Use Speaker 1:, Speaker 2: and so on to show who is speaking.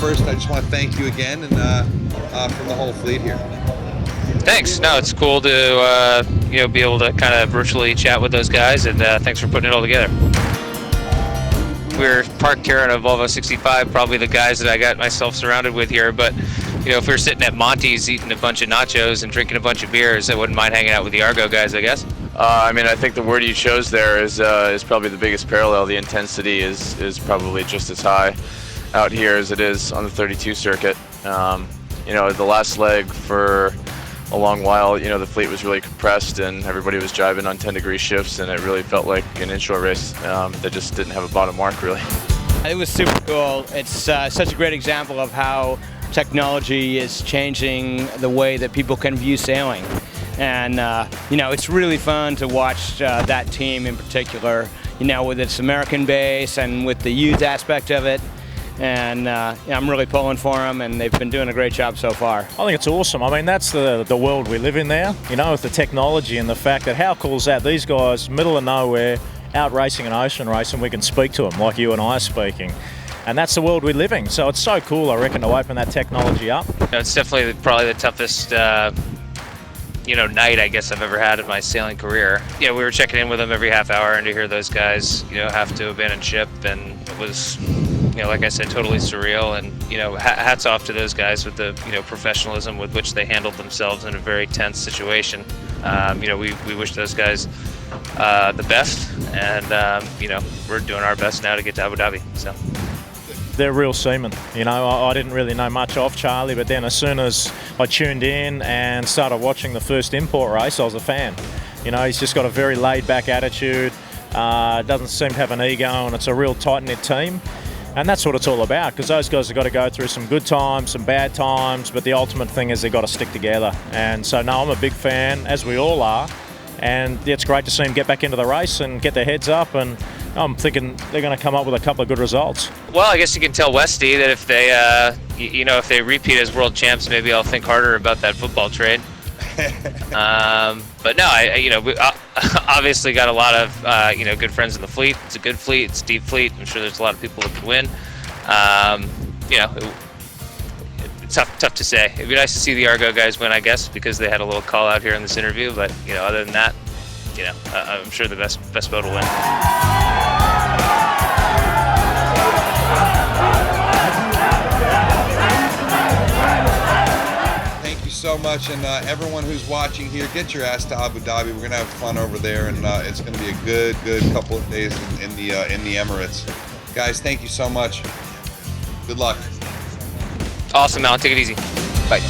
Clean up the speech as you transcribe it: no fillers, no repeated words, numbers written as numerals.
Speaker 1: first, I just want to thank you again and from the whole fleet here.
Speaker 2: Thanks. No, it's cool to be able to kind of virtually chat with those guys, and thanks for putting it all together. We're parked here in a Volvo 65, probably the guys that I got myself surrounded with here, but if we were sitting at Monty's eating a bunch of nachos and drinking a bunch of beers, I wouldn't mind hanging out with the Argo guys, I guess.
Speaker 3: I think the word you chose there is probably the biggest parallel. The intensity is probably just as high out here as it is on the 32 circuit. The last leg for a long while, the fleet was really compressed and everybody was driving on 10-degree shifts, and it really felt like an inshore race that just didn't have a bottom mark, really.
Speaker 4: It was super cool. It's such a great example of how technology is changing the way that people can view sailing. And, it's really fun to watch that team in particular, with its American base and with the youth aspect of it. And I'm really pulling for them, and they've been doing a great job so far.
Speaker 5: I think it's awesome. I mean, that's the world we live in now, with the technology and the fact that how cool is that? These guys, middle of nowhere, out racing an ocean race, and we can speak to them like you and I are speaking. And that's the world we live in. So it's so cool, I reckon, to open that technology up.
Speaker 2: It's definitely probably the toughest night I guess I've ever had in my sailing career. We were checking in with them every half hour, and to hear those guys, have to abandon ship, and it was, like I said, totally surreal. And hats off to those guys with the professionalism with which they handled themselves in a very tense situation. We wish those guys the best, and we're doing our best now to get to Abu Dhabi. So.
Speaker 5: They're real seamen. I didn't really know much of Charlie, but then as soon as I tuned in and started watching the first import race, I was a fan. He's just got a very laid-back attitude, doesn't seem to have an ego, and it's a real tight-knit team. And that's what it's all about, because those guys have got to go through some good times, some bad times, but the ultimate thing is they've got to stick together. And so, no, I'm a big fan, as we all are, and it's great to see them get back into the race and get their heads up, and I'm thinking they're going to come up with a couple of good results.
Speaker 2: Well, I guess you can tell Westy that if they, if they repeat as world champs, maybe I'll think harder about that football trade. But no, we obviously got a lot of, good friends in the fleet. It's a good fleet. It's a deep fleet. I'm sure there's a lot of people that could win. It's tough to say. It'd be nice to see the Argo guys win, I guess, because they had a little call out here in this interview. But, other than that, I'm sure the best boat will win.
Speaker 1: So much, and everyone who's watching here, get your ass to Abu Dhabi. We're gonna have fun over there, and it's gonna be a good couple of days in the Emirates. Guys, thank you so much. Good luck.
Speaker 2: Awesome, Alan. Take it easy. Bye.